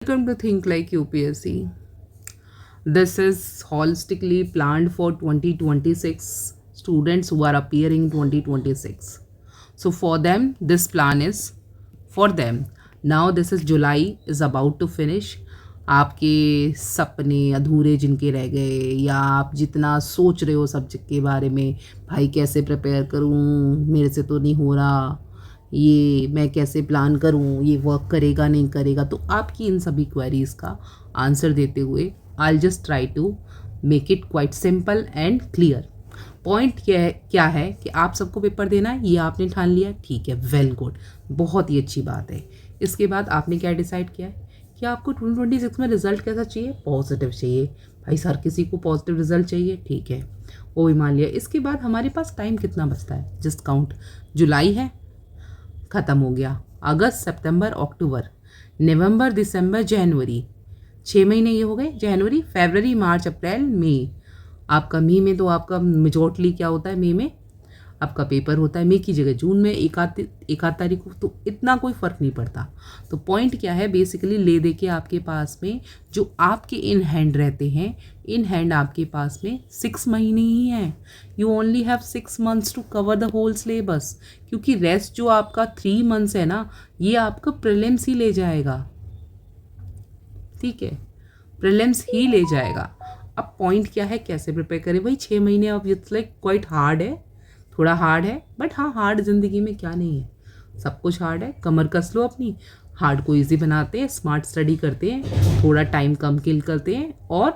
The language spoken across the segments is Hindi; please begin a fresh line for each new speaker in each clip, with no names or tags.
Welcome to Think Like UPSC. This is holistically planned for 2026 students who are appearing 2026. So for them, this plan is for them. Now this is July is about to finish. आपके सपने अधूरे जिनके रह गए, या आप जितना सोच रहे हो सब्जेक्ट के बारे में, भाई कैसे प्रिपेयर करूँ, मेरे से तो नहीं हो रहा, ये मैं कैसे प्लान करूँ, ये वर्क करेगा नहीं करेगा, तो आपकी इन सभी क्वेरीज़ का आंसर देते हुए I just try to make it quite simple and clear. Point क्या है कि आप सबको पेपर देना है, ये आपने ठान लिया, ठीक है, वेल गुड, बहुत ही अच्छी बात है. इसके बाद आपने क्या डिसाइड किया है कि आपको 2026 में रिजल्ट कैसा चाहिए, पॉजिटिव चाहिए. भाई हर किसी को पॉजिटिव रिजल्ट चाहिए, ठीक है, वो भी मान लिया. इसके बाद हमारे पास टाइम कितना बचता है, जस्ट काउंट. जुलाई है, ख़त्म हो गया. अगस्त, सितंबर, अक्टूबर, नवंबर, दिसंबर, जनवरी, 6 महीने ये हो गए. जनवरी, फरवरी, मार्च, अप्रैल, मई. आपका मई में तो आपका मेजॉरिटली क्या होता है, मई में आपका पेपर होता है, मई की जगह जून में एक आध तारीख को, तो इतना कोई फ़र्क नहीं पड़ता. तो पॉइंट क्या है, बेसिकली ले दे के आपके पास में जो आपके इन हैंड रहते हैं, इन हैंड आपके पास में 6 महीने ही हैं. You only have 6 months to cover the whole syllabus, क्योंकि रेस्ट जो आपका 3 months है ना, ये आपका प्रीलिम्स ही ले जाएगा. ठीक है, प्रीलिम्स ही ले जाएगा. अब पॉइंट क्या है, कैसे प्रिपेयर करें भाई. 6 महीने अब इट्स लाइक क्वाइट हार्ड है, थोड़ा हार्ड है, बट हाँ, हार्ड ज़िंदगी में क्या नहीं है, सब कुछ हार्ड है. कमर कस लो अपनी, हार्ड को इजी बनाते हैं, स्मार्ट स्टडी करते हैं, थोड़ा टाइम कम किल करते हैं, और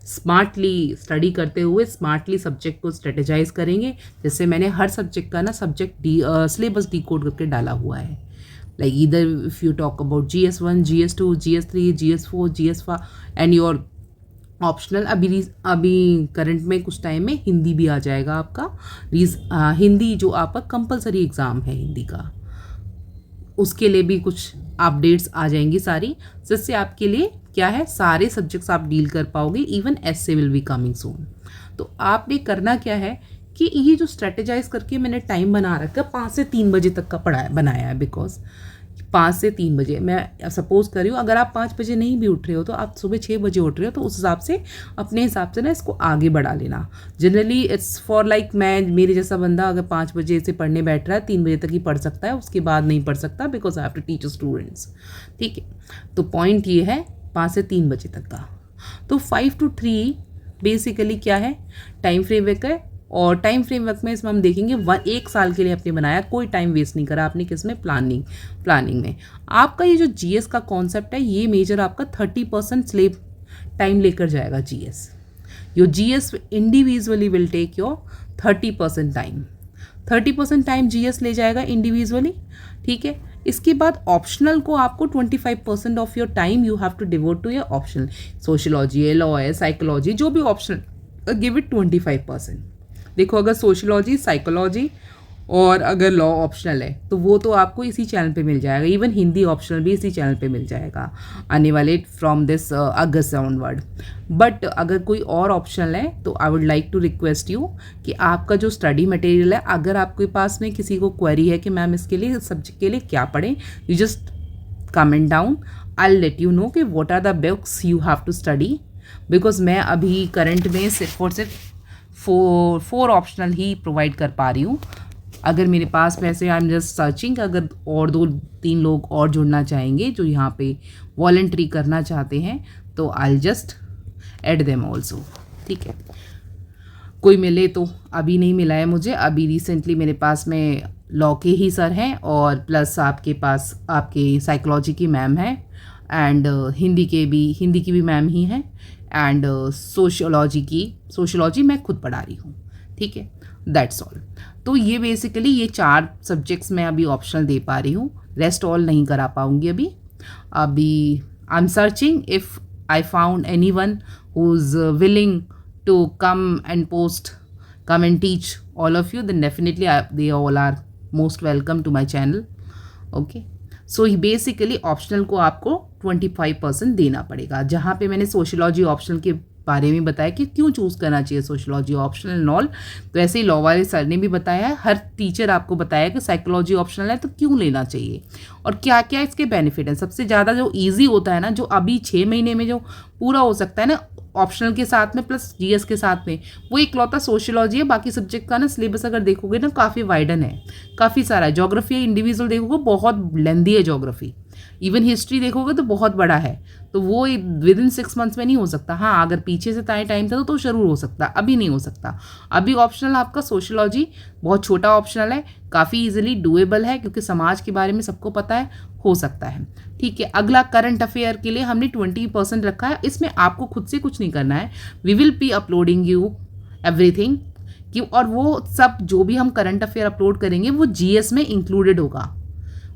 स्मार्टली स्टडी करते हुए स्मार्टली सब्जेक्ट को स्ट्रेटेजाइज करेंगे. जैसे मैंने हर सब्जेक्ट का ना सब्जेक्ट सिलेबस डिकोड करके डाला हुआ है. Like either if you talk about GS1, GS2, GS3, GS4, GS5 and your optional. अभी करंट में कुछ टाइम में हिंदी भी आ जाएगा आपका. हिंदी जो आपका कंपलसरी एग्ज़ाम है हिंदी का, उसके लिए भी कुछ अपडेट्स आ जाएंगी सारी, जिससे आपके लिए क्या है, सारे सब्जेक्ट्स आप डील कर पाओगे. Even essay will be coming soon. तो आपने करना क्या है कि ये जो स्ट्रेटेजाइज करके मैंने टाइम बना रखा है, 5 से 3 बजे तक का बनाया है. बिकॉज 5 से 3 बजे मैं सपोज कर रही हूँ, अगर आप 5 बजे नहीं भी उठ रहे हो तो आप सुबह 6 बजे उठ रहे हो, तो उस हिसाब से अपने हिसाब से ना इसको आगे बढ़ा लेना. जनरली इट्स फॉर लाइक मेरे जैसा बंदा अगर 5 बजे से पढ़ने बैठ रहा है, 3 बजे तक ही पढ़ सकता है, उसके बाद नहीं पढ़ सकता, because I have to teach students. ठीक है, तो पॉइंट ये है 5 से 3 बजे तक का. तो 5 to 3 बेसिकली क्या है, टाइम फ्रेमवर्क है. और टाइम फ्रेमवर्क में इसमें हम देखेंगे 1 साल के लिए आपने बनाया, कोई टाइम वेस्ट नहीं करा आपने किस में, प्लानिंग में. आपका ये जो GS का कॉन्सेप्ट है, ये मेजर आपका 30% स्लेब टाइम लेकर जाएगा GS. Your GS individually will take your 30% time. 30% time GS ले जाएगा इंडिविजुअली. ठीक है, इसके बाद ऑप्शनल को आपको 25% of your time you have to devote to your optional. Sociology है, लॉ है, साइकोलॉजी, जो भी ऑप्शनल, गिव इट 25%. देखो, अगर सोशियोलॉजी, साइकोलॉजी और अगर लॉ ऑप्शनल है तो वो तो आपको इसी चैनल पे मिल जाएगा. इवन हिंदी ऑप्शनल भी इसी चैनल पे मिल जाएगा आने वाले from this August onward. But अगर कोई और ऑप्शनल है तो I would like to request you कि आपका जो स्टडी मटेरियल है, अगर आपके पास में किसी को क्वेरी है कि मैम इसके लिए सब्जेक्ट के लिए क्या पढ़ें, you just comment down, I will let you know कि what are the books you have to study. Because मैं अभी करंट में सिर्फ और सिर्फ 4 ऑप्शनल ही प्रोवाइड कर पा रही हूँ. अगर मेरे पास वैसे आई एम जस्ट सर्चिंग, अगर और 2-3 लोग और जुड़ना चाहेंगे जो यहाँ पे वॉलंटरी करना चाहते हैं, तो I just add them also. ठीक है, कोई मिले तो. अभी नहीं मिला है मुझे, अभी रिसेंटली मेरे पास में लॉ के ही सर हैं, और प्लस आपके पास आपके साइकोलॉजी की मैम है, एंड हिंदी की भी मैम ही हैं, एंड सोशियोलॉजी मैं खुद पढ़ा रही हूँ. ठीक है, दैट्स ऑल. तो ये बेसिकली ये 4 सब्जेक्ट्स मैं अभी ऑप्शनल दे पा रही हूँ, रेस्ट ऑल नहीं करा पाऊँगी अभी. I am searching if I found any one who is willing to come and teach all of you, then definitely they all are most welcome to my channel. Okay, so basically optional को आपको 25% देना पड़ेगा. जहाँ पे मैंने सोशियोलॉजी ऑप्शनल के बारे में बताया कि क्यों चूज़ करना चाहिए सोशियोलॉजी ऑप्शनल एंड ऑल। तो ऐसे ही लॉ वाले सर ने भी बताया है, हर टीचर आपको बताया कि साइकोलॉजी ऑप्शनल है तो क्यों लेना चाहिए और क्या क्या इसके बेनिफिट हैं। सबसे ज़्यादा जो ईजी होता है ना, जो अभी 6 महीने में जो पूरा हो सकता है ना ऑप्शनल के साथ में प्लस जीएस के साथ में, वो इकलौता सोशियोलॉजी है। बाकी सब्जेक्ट का ना सिलेबस अगर देखोगे ना काफ़ी वाइडन है, काफ़ी सारा है। ज्योग्राफी इंडिविजुअल देखोगे बहुत लेंदी है ज्योग्राफी, इवन हिस्ट्री देखोगे तो बहुत बड़ा है। तो वो विद इन 6 मंथ्स में नहीं हो सकता। हाँ, अगर पीछे से टाइम था तो जरूर हो सकता, अभी नहीं हो सकता। अभी ऑप्शनल आपका सोशियोलॉजी बहुत छोटा ऑप्शनल है, काफ़ी इजीली डुएबल है क्योंकि समाज के बारे में सबको पता है, हो सकता है। ठीक है, अगला करंट अफेयर के लिए हमने 20% रखा है। इसमें आपको खुद से कुछ नहीं करना है, we will be uploading you everything कि, और वो सब जो भी हम करंट अफेयर अपलोड करेंगे वो जीएस में इंक्लूडेड होगा।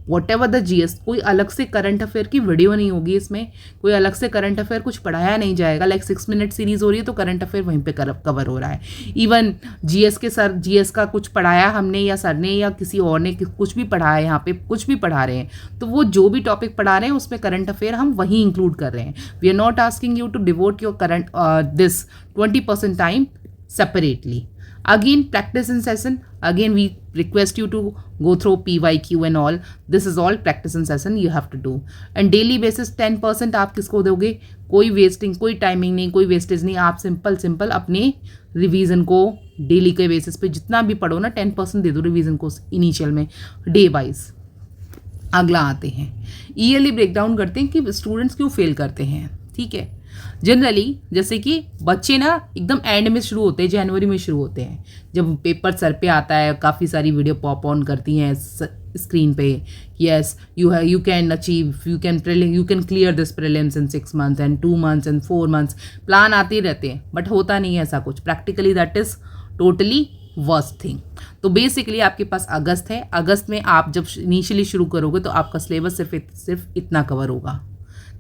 वॉट एवर द जीएस, कोई अलग से करंट अफेयर की वीडियो नहीं होगी इसमें, कोई अलग से करंट अफेयर कुछ पढ़ाया नहीं जाएगा। लाइक 6 मिनट सीरीज हो रही है तो करंट अफेयर वहीं पे कवर हो रहा है। इवन जीएस के सर, जीएस का कुछ पढ़ाया हमने या सर ने या किसी और ने कुछ भी पढ़ाया, यहाँ पे कुछ भी पढ़ा रहे हैं तो वो जो भी टॉपिक पढ़ा रहे हैं उसमें करंट अफेयर हम वहीं इंक्लूड कर रहे हैं। We are not asking you to devote your current this 20% time separately. Again, practice in session. Again, we request you to go through PYQ and all. This is all practice in session you have to do. And daily basis 10% आप किसको दोगे? कोई वेस्टिंग, कोई टाइमिंग नहीं, कोई वेस्टेज नहीं। आप सिंपल अपने रिवीजन को डेली के बेसिस पे जितना भी पढ़ो ना 10% दे दो रिवीजन को इनिशियल में डे वाइज। अगला आते हैं, ईयरली ब्रेकडाउन करते हैं कि स्टूडेंट्स क्यों फेल करते हैं। ठीक है, जनरली जैसे कि बच्चे ना एकदम एंड में शुरू होते हैं, जनवरी में शुरू होते हैं, जब पेपर सर पे आता है काफ़ी सारी वीडियो पॉप ऑन करती हैं स्क्रीन पे, yes you can achieve, you can clear this prelims in 6 months and 2 months and 4 months. Plan आते ही रहते हैं बट होता नहीं है ऐसा कुछ। Practically that is totally worst thing. तो बेसिकली आपके पास अगस्त है, अगस्त में आप जब इनिशियली शुरू करोगे तो आपका सिलेबस सिर्फ इतना कवर होगा।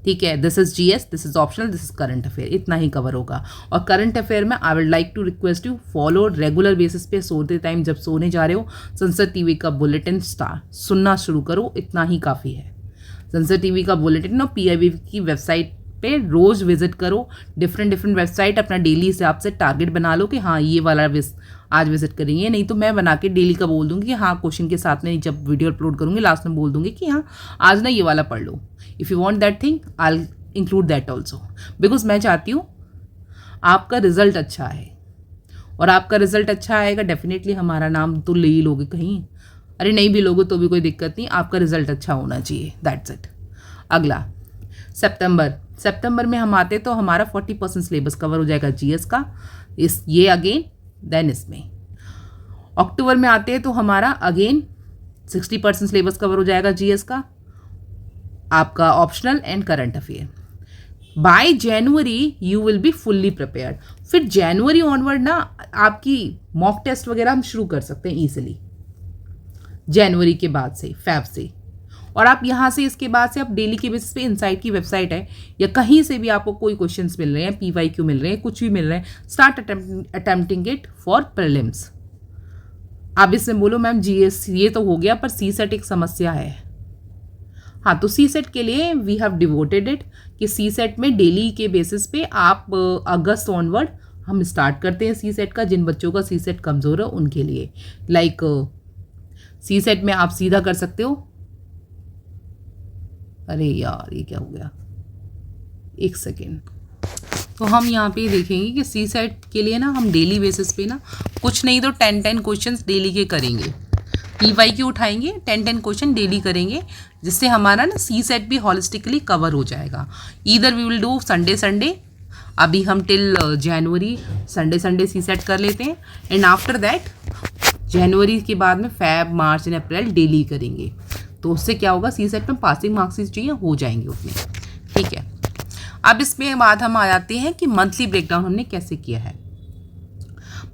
ठीक है, this is GS, this is optional, this is current affair, इतना ही कवर होगा। और करंट अफेयर में I would like to request you follow regular basis पे, सोते टाइम जब सोने जा रहे हो संसद टीवी का बुलेटिन सुनना शुरू करो, इतना ही काफ़ी है। संसद टीवी का बुलेटिन और पीआईबी की वेबसाइट पे रोज़ विजिट करो, डिफरेंट वेबसाइट अपना डेली हिसाब से टारगेट बना लो कि हाँ ये वाला आज विजिट करेंगे। नहीं तो मैं बना के डेली का बोल दूंगी कि हाँ क्वेश्चन के साथ में जब वीडियो अपलोड करूँगी लास्ट में बोल दूंगी कि हाँ आज ना ये वाला पढ़ लो। If you want that thing I will include that also, because मैं चाहती हूँ आपका रिजल्ट अच्छा है, और आपका रिजल्ट अच्छा आएगा डेफिनेटली हमारा नाम तो ले ही लोगे कहीं, अरे नहीं भी लोगे तो भी कोई दिक्कत नहीं, आपका रिजल्ट अच्छा होना चाहिए, दैट्स इट। अगला सितंबर में हम आते तो हमारा 40% सिलेबस कवर हो जाएगा जीएस का, ये अगेन देन इसमें। अक्टूबर में आते हैं तो हमारा अगेन 60% सिलेबस कवर हो जाएगा जीएस का, आपका optional and current affair. Bye January you will be fully prepared. फिर जनवरी ऑनवर्ड ना आपकी मॉक टेस्ट वगैरह हम शुरू कर सकते हैं ईजिली जनवरी के बाद से, फैब से। और आप यहाँ से इसके बाद से आप डेली के बेसिस पे इनसाइट की वेबसाइट है या कहीं से भी आपको कोई क्वेश्चंस मिल रहे हैं, पीवाईक्यू मिल रहे हैं, कुछ भी मिल रहे हैं, start attempting it for prelims. आप इसमें बोलो मैम जीएस ये तो हो गया पर सी सेट एक समस्या है। हाँ, तो सी सेट के लिए वी हैव डिवोटेड इट कि सी सेट में डेली के बेसिस पे आप अगस्त ऑनवर्ड हम स्टार्ट करते हैं सी सेट का। जिन बच्चों का सी सेट कमज़ोर है उनके लिए लाइक सी सेट में आप सीधा कर सकते हो। अरे यार ये क्या हो गया, एक सेकेंड। तो हम यहाँ पे देखेंगे कि सी सेट के लिए ना हम डेली बेसिस पे ना कुछ नहीं तो 10 क्वेश्चंस डेली के करेंगे, पीवाईक्यू उठाएंगे, 10 क्वेश्चन डेली करेंगे, जिससे हमारा ना सी सेट भी हॉलिस्टिकली कवर हो जाएगा। Either we will do Sunday, अभी हम टिल जनवरी संडे सी सेट कर लेते हैं, एंड आफ्टर दैट जनवरी के बाद में Feb March and April daily करेंगे। तो उससे क्या होगा, सी सेट में पासिंग मार्क्स चाहिए हो जाएंगे उतने। ठीक है, अब इसमें बाद हम आ जाते हैं कि मंथली ब्रेकडाउन हमने कैसे किया है।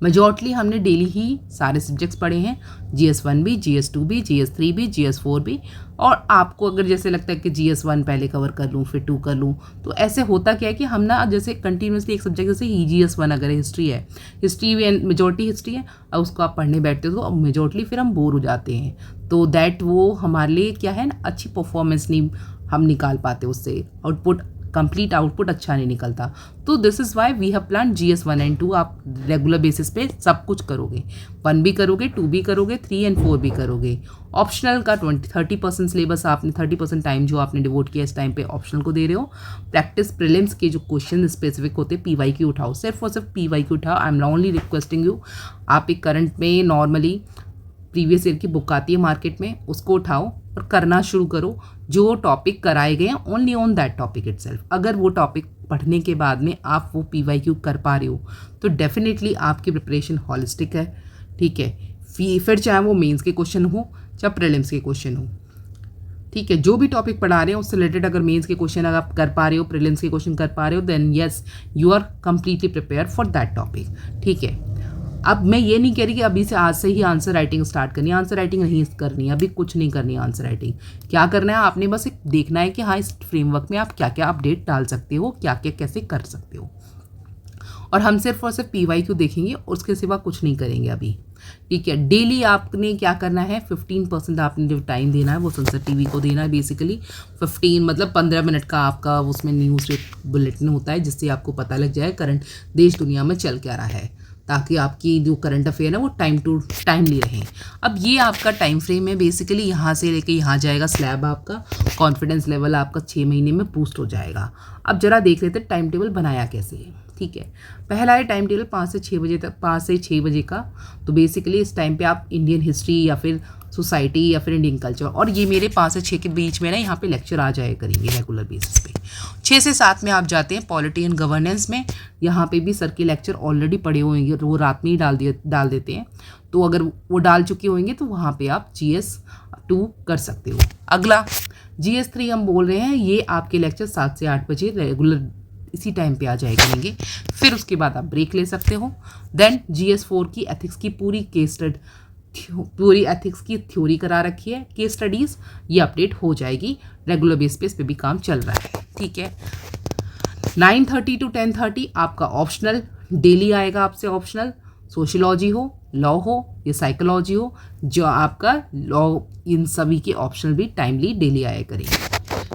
मेजॉरिटली हमने डेली ही सारे सब्जेक्ट्स पढ़े हैं, GS1 भी, GS2 भी, GS3 भी, GS4 भी। और आपको अगर जैसे लगता है कि GS1 पहले कवर कर लूँ फिर 2 कर लूँ, तो ऐसे होता क्या है कि हम ना जैसे कंटिन्यूसली एक सब्जेक्ट जैसे GS1 अगर हिस्ट्री है, हिस्ट्री मेजॉरिटी हिस्ट्री है, अब उसको आप पढ़ने बैठते हो तो मेजॉरिटली फिर हम बोर हो जाते हैं। तो दैट वो हमारे लिए क्या है ना, अच्छी परफॉर्मेंस नहीं हम निकाल पाते, उससे आउटपुट कंप्लीट आउटपुट अच्छा नहीं निकलता। तो this is why we have plan GS 1 and 2 आप रेगुलर बेसिस पे सब कुछ करोगे, 1 भी करोगे, 2 भी करोगे, 3 एंड 4 भी करोगे। ऑप्शनल का 30% सिलेबस आपने 30% टाइम जो आपने डिवोट किया इस टाइम पे ऑप्शनल को दे रहे हो। प्रैक्टिस प्रीलिम्स के जो क्वेश्चन स्पेसिफिक होते PYQ उठाओ, सिर्फ और सिर्फ PYQ उठाओ। I am only requesting you, आप एक करंट में नॉर्मली प्रीवियस ईयर की बुक आती है मार्केट में, उसको उठाओ और करना शुरू करो। जो टॉपिक कराए गए हैं only on that topic itself. अगर वो टॉपिक पढ़ने के बाद में आप वो PYQ कर पा रहे हो तो डेफिनेटली आपकी प्रिपरेशन हॉलिस्टिक है, ठीक है। फिर चाहे वो मेंस के क्वेश्चन हो चाहे प्रीलिम्स के क्वेश्चन हो, ठीक है। जो भी टॉपिक पढ़ा रहे हैं उससे रिलेटेड अगर मेंस के क्वेश्चन अगर आप कर पा रहे हो, प्रीलिम्स के क्वेश्चन कर पा रहे हो, then yes you are completely prepare for that topic, ठीक है। अब मैं ये नहीं कह रही कि अभी से आज से ही आंसर राइटिंग स्टार्ट करनी है, आंसर राइटिंग नहीं करनी है, अभी कुछ नहीं करनी है आंसर राइटिंग। क्या करना है आपने बस एक देखना है कि हाँ इस फ्रेमवर्क में आप क्या क्या अपडेट डाल सकते हो, क्या क्या कैसे कर सकते हो। और हम सिर्फ और सिर्फ PYQ देखेंगे, उसके सिवा कुछ नहीं करेंगे अभी, ठीक है। डेली आपने क्या करना है, 15% आपने जो टाइम देना है वो संसद टीवी को देना है। बेसिकली 15 मतलब 15 मिनट का आपका उसमें न्यूज़ बुलेटिन होता है जिससे आपको पता लग जाए करंट देश दुनिया में चल क्या रहा है, ताकि आपकी जो करंट अफेयर है वो टाइम टू टाइमली रहे। अब ये आपका टाइम फ्रेम है, बेसिकली यहाँ से लेके यहाँ जाएगा स्लैब आपका, कॉन्फिडेंस लेवल आपका 6 महीने में बूस्ट हो जाएगा। अब जरा देख लेते हैं टाइम टेबल बनाया कैसे है, ठीक है। पहला है टाइम टेबल 5 से 6 बजे तक, 5 से 6 बजे का। तो बेसिकली इस टाइम पे आप इंडियन हिस्ट्री या फिर सोसाइटी या फिर इंडियन कल्चर, और ये मेरे 5 से 6 के बीच में ना यहाँ पे लेक्चर आ जाए करेंगे रेगुलर बेसिस पे। 6 से 7 में आप जाते हैं पॉलिटी एंड गवर्नेंस में, यहाँ पे भी सर के लेक्चर ऑलरेडी पढ़े होंगे, वो रात में ही डाल देते हैं। तो अगर वो डाल चुके होंगे तो वहाँ पे आप GS 2 कर सकते हो। अगला GS 3 हम बोल रहे हैं, ये आपके लेक्चर 7 से 8 बजे रेगुलर इसी टाइम पे आ जाए करेंगे। फिर उसके बाद आप ब्रेक ले सकते हो। देन GS 4 की एथिक्स की पूरी एथिक्स की थ्योरी करा रखी है, केस स्टडीज़, ये अपडेट हो जाएगी रेगुलर बेस पे, इस पे भी काम चल रहा है, ठीक है। 9:30 to 10:30 आपका ऑप्शनल डेली आएगा आपसे, ऑप्शनल सोशियोलॉजी हो, लॉ हो या साइकोलॉजी हो, जो आपका लॉ, इन सभी के ऑप्शनल भी टाइमली डेली आया करेंगे,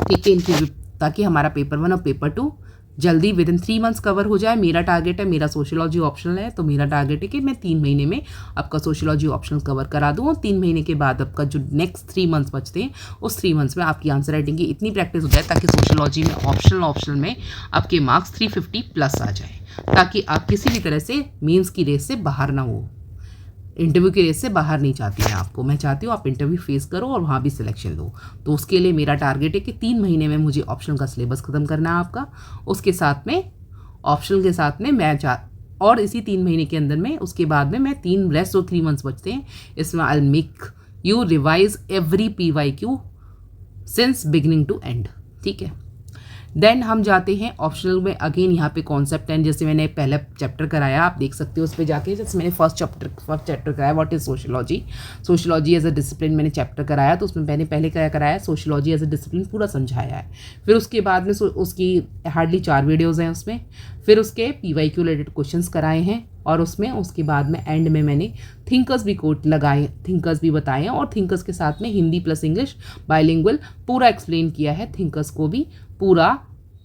ठीक है। इनकी ताकि हमारा पेपर 1 और पेपर 2 जल्दी विदिन 3 मंथ्स कवर हो जाए। मेरा टारगेट है, मेरा सोशियोलॉजी ऑप्शनल है तो मेरा टारगेट है कि मैं 3 महीने में आपका सोशियोलॉजी ऑप्शनल कवर करा दूँ, और 3 महीने के बाद आपका जो नेक्स्ट 3 मंथ्स बचते हैं उस 3 मंथ्स में आपकी आंसर राइटिंग की इतनी प्रैक्टिस हो जाए ताकि सोशियोलॉजी में ऑप्शनल में आपके मार्क्स 350+ आ जाए, ताकि आप किसी भी तरह से मेंस की रेस से बाहर ना हो। इंटरव्यू की रेस से बाहर नहीं चाहती मैं आपको, मैं चाहती हूँ आप इंटरव्यू फेस करो और वहाँ भी सिलेक्शन लो। तो उसके लिए मेरा टारगेट है कि 3 महीने में मुझे ऑप्शनल का सिलेबस ख़त्म करना है आपका, उसके साथ में ऑप्शनल के साथ में और इसी 3 महीने के अंदर में उसके बाद में मैं 3 मंथ्स बचते हैं, इसमें I will make you revise every PYQ since beginning to end, ठीक है। देन हम जाते हैं ऑप्शनल में। अगेन यहाँ पे कॉन्सेप्ट एंड जैसे मैंने पहला चैप्टर कराया, आप देख सकते हो उस पर जाके, जैसे मैंने फर्स्ट चैप्टर कराया what is sociology as a discipline मैंने चैप्टर कराया, तो उसमें मैंने पहले क्या कराया, सोशियोलॉजी एज अ डिसिप्लिन पूरा समझाया है। फिर उसके बाद में उसकी हार्डली 4 वीडियोज़ हैं उसमें, फिर उसके PYQ रिलेटेड क्वेश्चंस कराए हैं, और उसमें उसके बाद में एंड में मैंने थिंकर्स भी कोट लगाए, थिंकर्स भी बताए हैं, और थिंकर्स के साथ में हिंदी प्लस इंग्लिश बाइलिंगुअल पूरा एक्सप्लेन किया है, थिंकर्स को भी पूरा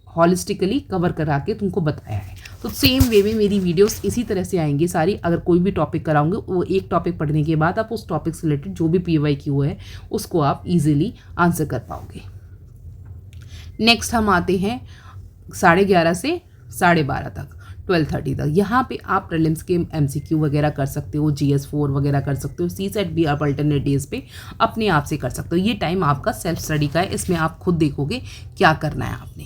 हॉलिस्टिकली कवर करा के तुमको बताया है। तो सेम वे में मेरी वीडियोस इसी तरह से आएंगी सारी। अगर कोई भी टॉपिक कराऊंगे वो एक टॉपिक पढ़ने के बाद आप उस टॉपिक से रिलेटेड जो भी PYQ है उसको आप इजीली आंसर कर पाओगे। नेक्स्ट हम आते हैं 11:30 से 12:30 तक, 12:30 तक। यहाँ पे आप प्रीलिम्स के MCQ वगैरह कर सकते हो, GS 4 वगैरह कर सकते हो, CSET भी आप अल्टरनेट डेज पे अपने आप से कर सकते हो। ये टाइम आपका सेल्फ स्टडी का है, इसमें आप खुद देखोगे क्या करना है आपने,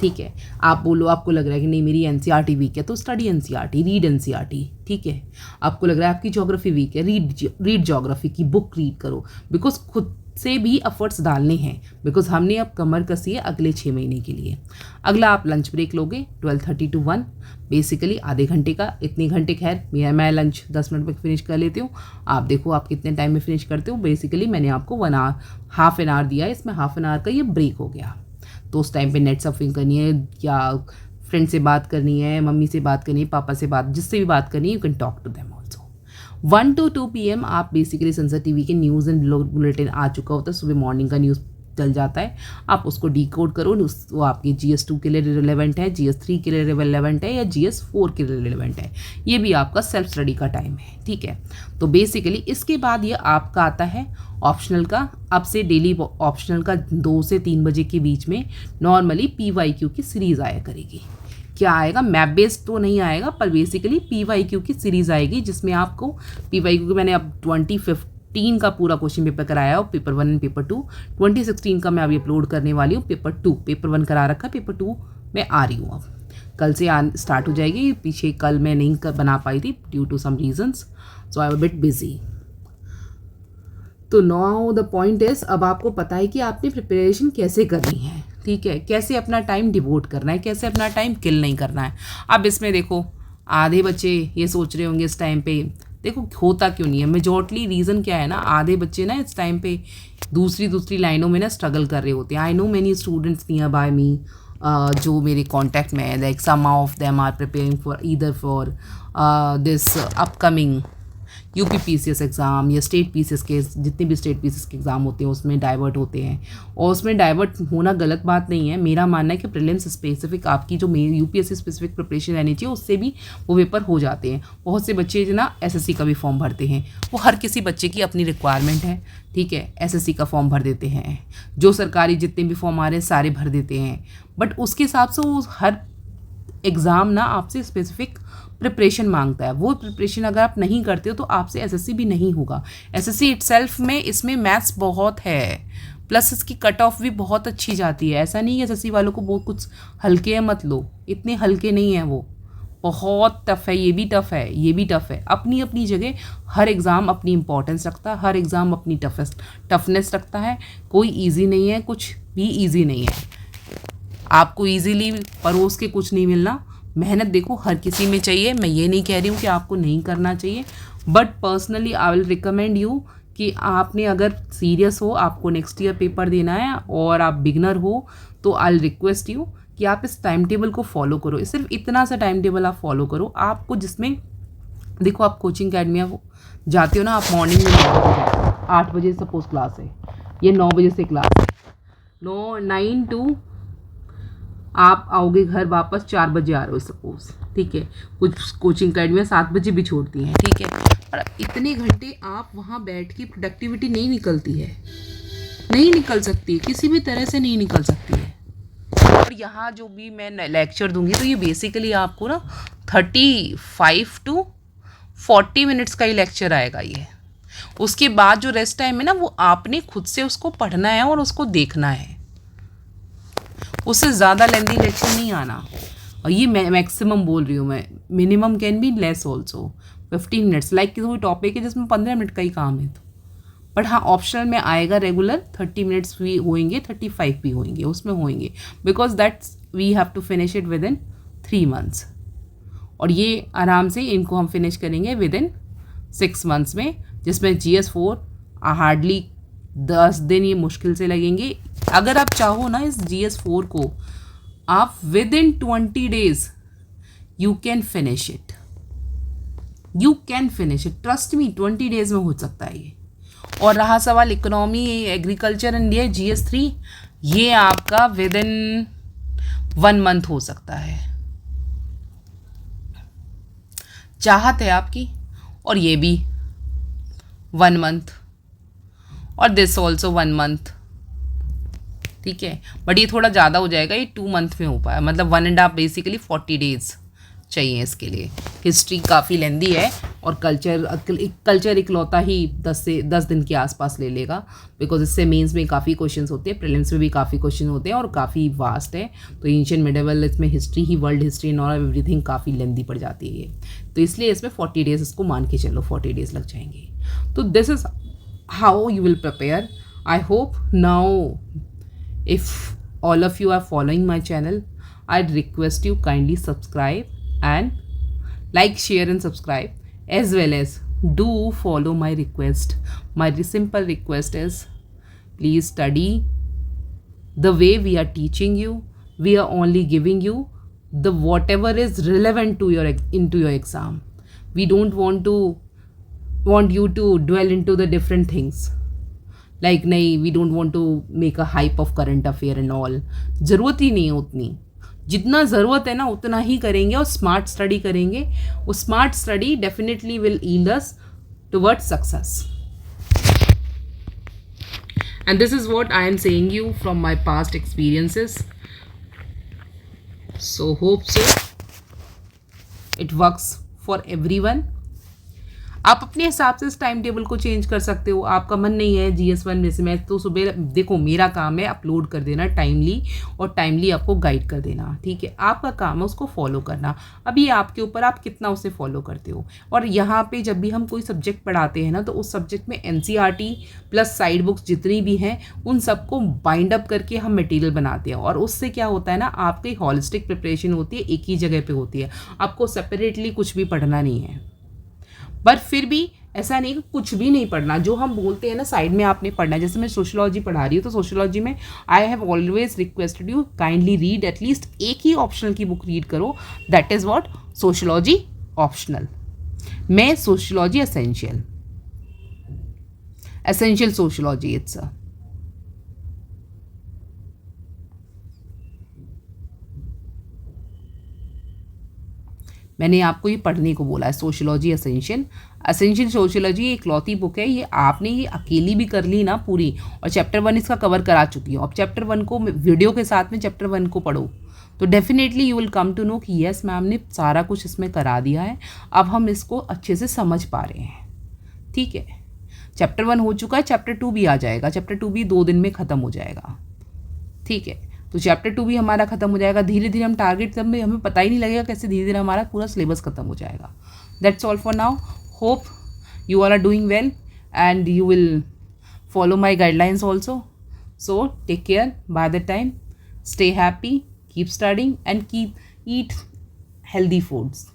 ठीक है। आप बोलो आपको लग रहा है कि नहीं मेरी NCERT वीक है तो स्टडी NCERT, रीड NCERT, ठीक है। आपको लग रहा है आपकी ज्योग्राफी वीक है, रीड ज्योग्राफी की बुक रीड करो, बिकॉज खुद से भी एफर्ट्स डालने हैं, बिकॉज हमने अब कमर कसी है अगले 6 महीने के लिए। अगला आप लंच ब्रेक लोगे 12:30 to 1, बेसिकली आधे घंटे का, इतने घंटे खैर मैं लंच 10 मिनट में फिनिश कर लेती हूँ। आप देखो आप कितने टाइम में फिनिश करते हो। बेसिकली मैंने आपको 1 आवर हाफ एन आवर दिया है, इसमें हाफ एन आवर का ये ब्रेक हो गया। तो उस टाइम पे नेट सर्फिंग करनी है या फ्रेंड से बात करनी है, मम्मी से बात करनी है, पापा से बात, जिससे भी बात करनी है, you can talk to them also. 1 to 2 PM आप बेसिकली संसद टीवी के न्यूज़ एंड बुलेटिन आ चुका होता है, सुबह मॉर्निंग का न्यूज़ चल जाता है, आप उसको डिकोड करो, वो आपके GS2 के लिए रिलेवेंट है, GS3 के लिए रिलेवेंट है या GS4 के लिए रिलेवेंट है, ये भी आपका सेल्फ स्टडी का टाइम है, ठीक है। तो बेसिकली इसके बाद ये आपका आता है ऑप्शनल का। अब से डेली ऑप्शनल का 2 से 3 बजे के बीच में नॉर्मली PYQ की सीरीज़ आया करेगी। क्या आएगा, मैप बेस्ड तो नहीं आएगा, पर बेसिकली PYQ की सीरीज़ आएगी, जिसमें आपको PYQ की मैंने अब 2015 का पूरा क्वेश्चन पेपर कराया हो, पेपर 1 एंड पेपर 2। 2016 का मैं अभी अपलोड करने वाली हूँ, पेपर 2, पेपर 1 करा रखा, पेपर 2 में आ रही हूँ। अब कल से स्टार्ट हो जाएगी। पीछे कल मैं नहीं बना पाई थी due to some reasons, so I am bit busy. तो नाउ द पॉइंट इज, अब आपको पता है कि आपने प्रिपरेशन कैसे करनी है, ठीक है, कैसे अपना टाइम डिवोट करना है, कैसे अपना टाइम किल नहीं करना है। अब इसमें देखो, आधे बच्चे ये सोच रहे होंगे इस टाइम पे, देखो होता क्यों नहीं है, मेजॉरिटी रीज़न क्या है ना, आधे बच्चे ना इस टाइम पे दूसरी लाइनों में ना स्ट्रगल कर रहे होते हैं। I know many students near by me जो मेरे कॉन्टैक्ट में है, like some of them are preparing for either for this upcoming UPPCS exam या स्टेट PCS के, जितने भी स्टेट PCS के एग्ज़ाम होते हैं उसमें डाइवर्ट होते हैं, और उसमें डाइवर्ट होना गलत बात नहीं है। मेरा मानना है कि प्रीलिम्स स्पेसिफिक आपकी जो UPSC स्पेसिफिक प्रिपरेशन रहनी चाहिए, उससे भी वो पेपर हो जाते हैं। बहुत से बच्चे जो ना SSC का भी फॉर्म भरते हैं, वो हर किसी बच्चे की अपनी रिक्वायरमेंट है, ठीक है, SSC का फॉर्म भर देते हैं, जो सरकारी जितने भी फॉर्म आ रहे हैं सारे भर देते हैं, बट उसके हिसाब से वो हर एग्ज़ाम ना आपसे स्पेसिफिक प्रिपरेशन मांगता है। वो प्रिपरेशन अगर आप नहीं करते हो तो आपसे SSC भी नहीं होगा। SSC इटसेल्फ में इसमें मैथ्स बहुत है, प्लस इसकी कट ऑफ भी बहुत अच्छी जाती है। ऐसा नहीं है SSC वालों को बहुत कुछ हल्के है मत लो, इतने हल्के नहीं हैं वो, बहुत टफ़ है, ये भी टफ़ है, ये भी टफ़ है। अपनी अपनी जगह हर एग्ज़ाम अपनी इंपॉर्टेंस रखता है, हर एग्ज़ाम अपनी टफनेस रखता है। कोई ईजी नहीं है, कुछ भी ईजी नहीं है। आपको ईजीली परोस के कुछ नहीं मिलना। मेहनत देखो हर किसी में चाहिए, मैं ये नहीं कह रही हूँ कि आपको नहीं करना चाहिए, but personally I will recommend you कि आपने अगर सीरियस हो, आपको नेक्स्ट ईयर पेपर देना है और आप बिगनर हो, तो आई विल रिक्वेस्ट यू कि आप इस टाइम टेबल को फॉलो करो। सिर्फ इतना सा टाइम टेबल आप फॉलो करो, आपको जिसमें देखो, आप कोचिंग अकेडमियाँ जाते हो ना, आप मॉर्निंग में 8 बजे सपोज क्लास है, ये 9 बजे से क्लास है, 9 to आप आओगे घर वापस 4 बजे आ रहे हो सपोज, ठीक है। कुछ कोचिंग अकेडमी 7 बजे भी छोड़ती हैं, ठीक है, और इतने घंटे आप वहाँ बैठ के प्रोडक्टिविटी नहीं निकलती है, नहीं निकल सकती, किसी भी तरह से नहीं निकल सकती है। और यहाँ जो भी मैं लेक्चर दूंगी तो ये बेसिकली आपको ना 35 to 40 मिनट्स का ही लेक्चर आएगा ये। उसके बाद जो रेस्ट टाइम है ना, वो आपने खुद से उसको पढ़ना है और उसको देखना है, उससे ज़्यादा लेंथी लेक्चर नहीं आना। और ये मैं मैक्सिमम बोल रही हूँ, मैं minimum can be less also 15 minutes, like कोई टॉपिक है जिसमें 15 मिनट का ही काम है तो, बट हाँ ऑप्शनल में आएगा रेगुलर 30 मिनट्स भी होंगे, 35 भी होंगे, उसमें होंगे, because that's we have to finish it within 3 months। और ये आराम से इनको हम फिनिश करेंगे विद इन 6 months में, जिसमें GS4 हार्डली 10 दिन ये मुश्किल से लगेंगे। अगर आप चाहो ना इस GS4 को आप with in 20 days you can finish it, you can finish it, trust me, 20 days में हो सकता है ये। और रहा सवाल इकोनॉमी, एग्रीकल्चर एंड ये GS3, ये आपका विद इन 1 month हो सकता है, चाहत है आपकी। और ये भी 1 month, और दिस ऑल्सो 1 month, ठीक है, बट ये थोड़ा ज़्यादा हो जाएगा, ये 2 month में हो पाया, मतलब 1.5 बेसिकली 40 days चाहिए इसके लिए। हिस्ट्री काफ़ी लेंदी है, और कल्चर इकलौता ही 10 दिन के आसपास ले लेगा, बिकॉज इससे मेंस में काफ़ी क्वेश्चंस होते हैं, प्रीलिम्स में भी काफ़ी क्वेश्चन होते हैं, और काफ़ी वास्ट है। तो एंशिएंट मिडिवल, इसमें history he, world history and all everything काफ़ी लेंदी पड़ जाती है, तो इसलिए इसमें 40 days इसको मान के चलो, 40 days लग जाएंगे। तो this is how you will prepare. I hope now if all of you are following my channel, I'd request you kindly subscribe and like, share and subscribe, as well as do follow my request. My simple request is please study the way we are teaching you. We are only giving you the whatever is relevant to into your exam. We don't want you to dwell into the different things. Like नहीं, we don't want to make a hype of current affair and all. ज़रूरत ही नहीं है उतनी। जितना ज़रूरत है ना उतना ही करेंगे और स्मार्ट स्टडी करेंगे। वो smart study definitely will yield us towards success. And this is what I am saying you from my past experiences. So hope so it works for everyone. आप अपने हिसाब से इस टाइम टेबल को चेंज कर सकते हो। आपका मन नहीं है GS1 में से, मैं तो सुबह देखो, मेरा काम है अपलोड कर देना टाइमली और टाइमली आपको गाइड कर देना, ठीक है। आपका काम है उसको फॉलो करना। अब ये आपके ऊपर, आप कितना उसे फॉलो करते हो। और यहाँ पे जब भी हम कोई सब्जेक्ट पढ़ाते हैं ना, तो उस सब्जेक्ट में NCERT प्लस साइड बुक्स जितनी भी हैं उन सबको बाइंड अप करके हम मटेरियल बनाते हैं। और उससे क्या होता है ना, आपकी हॉलिस्टिक प्रिपरेशन होती है, एक ही जगह पे होती है। आपको सेपरेटली कुछ भी पढ़ना नहीं है। पर फिर भी ऐसा नहीं कि कुछ भी नहीं पढ़ना। जो हम बोलते हैं ना साइड में आपने पढ़ना है, जैसे मैं सोशियोलॉजी पढ़ा रही हूँ तो सोशियोलॉजी में I have always requested you kindly read at least एक ही ऑप्शनल की बुक रीड करो, that is what sociology optional. मैं सोशियोलॉजी एसेंशियल सोशियोलॉजी इट्स मैंने आपको ये पढ़ने को बोला है, सोशियोलॉजी एसेंशियल सोशियोलॉजी एक इकलौती बुक है। ये आपने ये अकेली भी कर ली ना पूरी, और चैप्टर 1 इसका कवर करा चुकी हूँ। अब चैप्टर 1 को वीडियो के साथ में चैप्टर 1 को पढ़ो तो definitely you will come to know कि यस मैम ने सारा कुछ इसमें करा दिया है, अब हम इसको अच्छे से समझ पा रहे हैं, ठीक है। चैप्टर 1 हो चुका है, चैप्टर 2 भी आ जाएगा। चैप्टर 2 भी 2 दिन में ख़त्म हो जाएगा, ठीक है। तो चैप्टर 2 भी हमारा ख़त्म हो जाएगा। धीरे धीरे हम टारगेट, तब में हमें पता ही नहीं लगेगा कैसे धीरे धीरे हमारा पूरा सिलेबस ख़त्म हो जाएगा। That's all for now. Hope you all are doing well and you will follow my guidelines also. So take care. By the time, stay happy, keep studying and eat healthy foods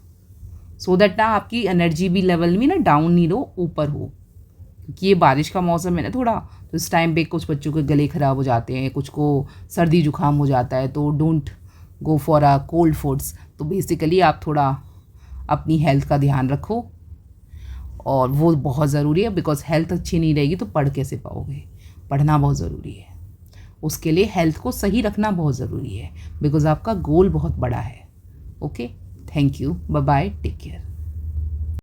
so that ना आपकी एनर्जी भी लेवल में ना डाउन नहीं हो, ऊपर हो। क्योंकि ये बारिश का मौसम है ना थोड़ा, तो इस टाइम पे कुछ बच्चों के गले ख़राब हो जाते हैं, कुछ को सर्दी जुकाम हो जाता है, तो don't go for a cold foods. तो बेसिकली आप थोड़ा अपनी हेल्थ का ध्यान रखो, और वो बहुत ज़रूरी है। बिकॉज हेल्थ अच्छी नहीं रहेगी तो पढ़ कैसे पाओगे। पढ़ना बहुत ज़रूरी है, उसके लिए हेल्थ को सही रखना बहुत ज़रूरी है, बिकॉज आपका गोल बहुत बड़ा है। Okay, thank you, bye bye, take care.